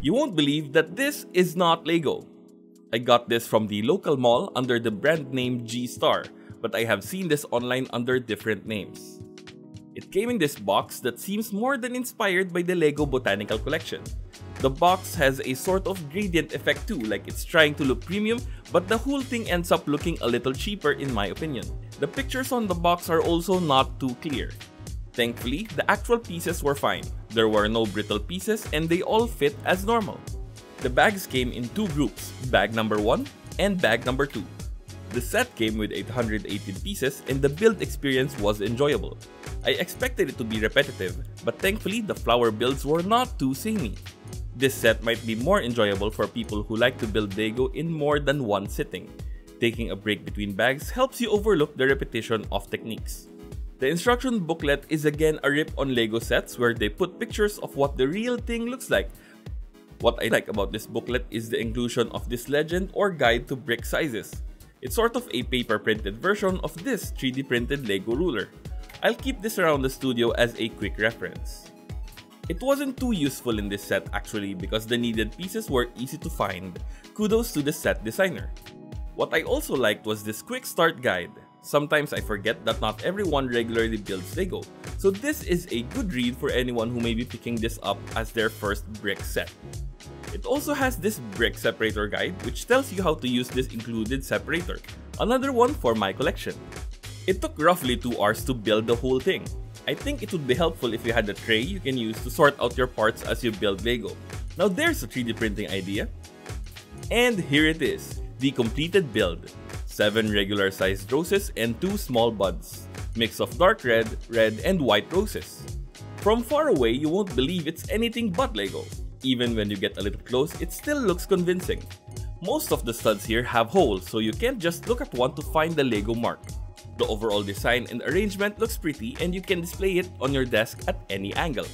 You won't believe that this is not LEGO. I got this from the local mall under the brand name JIESTAR, but I have seen this online under different names. It came in this box that seems more than inspired by the LEGO Botanical Collection. The box has a sort of gradient effect too, like it's trying to look premium, but the whole thing ends up looking a little cheaper in my opinion. The pictures on the box are also not too clear. Thankfully, the actual pieces were fine. There were no brittle pieces and they all fit as normal. The bags came in two groups, bag number 1 and bag number 2. The set came with 818 pieces and the build experience was enjoyable. I expected it to be repetitive, but thankfully the flower builds were not too samey. This set might be more enjoyable for people who like to build LEGO in more than one sitting. Taking a break between bags helps you overlook the repetition of techniques. The instruction booklet is again a rip on LEGO sets where they put pictures of what the real thing looks like. What I like about this booklet is the inclusion of this legend or guide to brick sizes. It's sort of a paper printed version of this 3D printed LEGO ruler. I'll keep this around the studio as a quick reference. It wasn't too useful in this set actually because the needed pieces were easy to find. Kudos to the set designer. What I also liked was this quick start guide. Sometimes I forget that not everyone regularly builds LEGO, so this is a good read for anyone who may be picking this up as their first brick set. It also has this brick separator guide which tells you how to use this included separator, another one for my collection. It took roughly 2 hours to build the whole thing. I think it would be helpful if you had a tray you can use to sort out your parts as you build LEGO. Now there's a 3D printing idea. And here it is, the completed build. 7 regular sized roses and 2 small buds. Mix of dark red, red and white roses. From far away you won't believe it's anything but LEGO. Even when you get a little close, it still looks convincing. Most of the studs here have holes, so you can't just look at one to find the LEGO mark. The overall design and arrangement looks pretty and you can display it on your desk at any angle.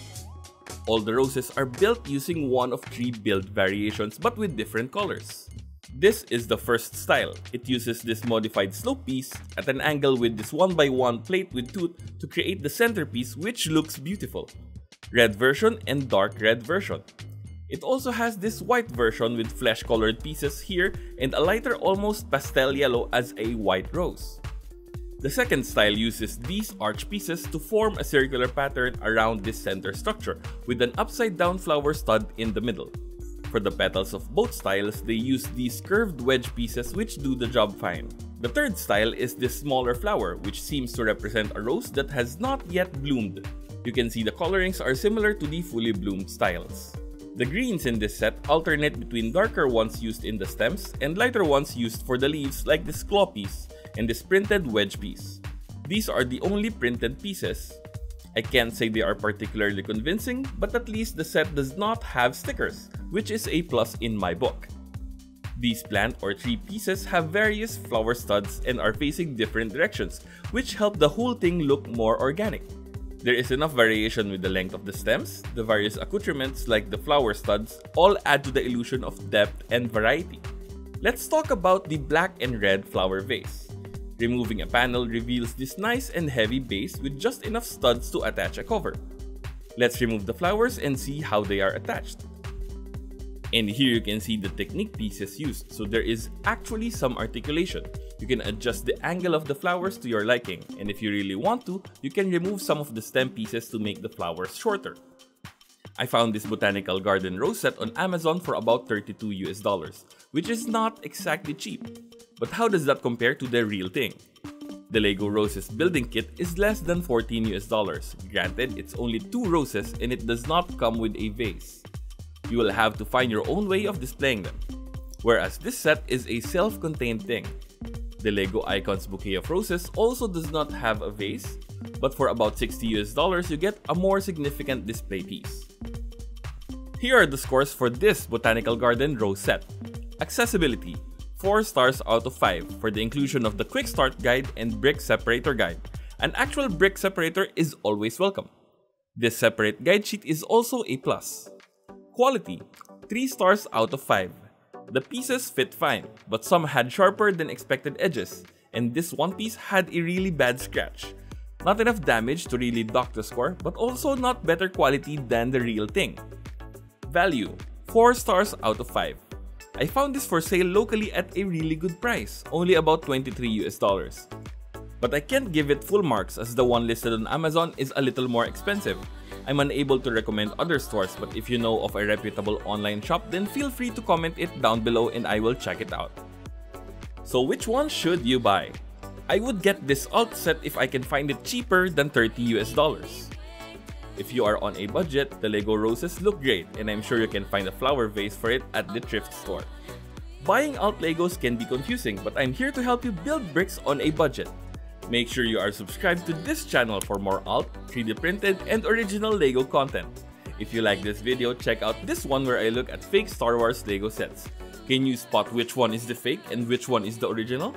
All the roses are built using one of 3 build variations but with different colors. This is the first style. It uses this modified slope piece at an angle with this 1x1 plate with tooth to create the centerpiece which looks beautiful. Red version and dark red version. It also has this white version with flesh colored pieces here and a lighter almost pastel yellow as a white rose. The second style uses these arch pieces to form a circular pattern around this center structure with an upside down flower stud in the middle. For the petals of both styles, they use these curved wedge pieces which do the job fine. The third style is this smaller flower which seems to represent a rose that has not yet bloomed. You can see the colorings are similar to the fully bloomed styles. The greens in this set alternate between darker ones used in the stems and lighter ones used for the leaves like this claw piece and this printed wedge piece. These are the only printed pieces. I can't say they are particularly convincing, but at least the set does not have stickers, which is a plus in my book. These plant or tree pieces have various flower studs and are facing different directions, which help the whole thing look more organic. There is enough variation with the length of the stems, the various accoutrements like the flower studs all add to the illusion of depth and variety. Let's talk about the black and red flower vase. Removing a panel reveals this nice and heavy base with just enough studs to attach a cover. Let's remove the flowers and see how they are attached. And here you can see the technique pieces used, so there is actually some articulation. You can adjust the angle of the flowers to your liking, and if you really want to, you can remove some of the stem pieces to make the flowers shorter. I found this botanical garden rose set on Amazon for about $32 US, which is not exactly cheap. But how does that compare to the real thing? The LEGO Roses building kit is less than $14 US. Granted, it's only 2 roses and it does not come with a vase. You will have to find your own way of displaying them. Whereas this set is a self-contained thing. The LEGO Icons Bouquet of Roses also does not have a vase, but for about $60 US you get a more significant display piece. Here are the scores for this Botanical Garden Rose set. Accessibility, 4 stars out of 5 for the inclusion of the Quick Start Guide and Brick Separator Guide. An actual brick separator is always welcome. This separate guide sheet is also a plus. Quality, 3 stars out of 5. The pieces fit fine, but some had sharper than expected edges, and this one piece had a really bad scratch. Not enough damage to really dock the score, but also not better quality than the real thing. Value, 4 stars out of 5. I found this for sale locally at a really good price, only about $23 US. But I can't give it full marks as the one listed on Amazon is a little more expensive. I'm unable to recommend other stores, but if you know of a reputable online shop, then feel free to comment it down below and I will check it out. So which one should you buy? I would get this alt set if I can find it cheaper than $30 US. If you are on a budget, the LEGO Roses look great and I'm sure you can find a flower vase for it at the thrift store. Buying alt Legos can be confusing, but I'm here to help you build bricks on a budget. Make sure you are subscribed to this channel for more alt, 3D printed, and original LEGO content. If you like this video, check out this one where I look at fake Star Wars LEGO sets. Can you spot which one is the fake and which one is the original?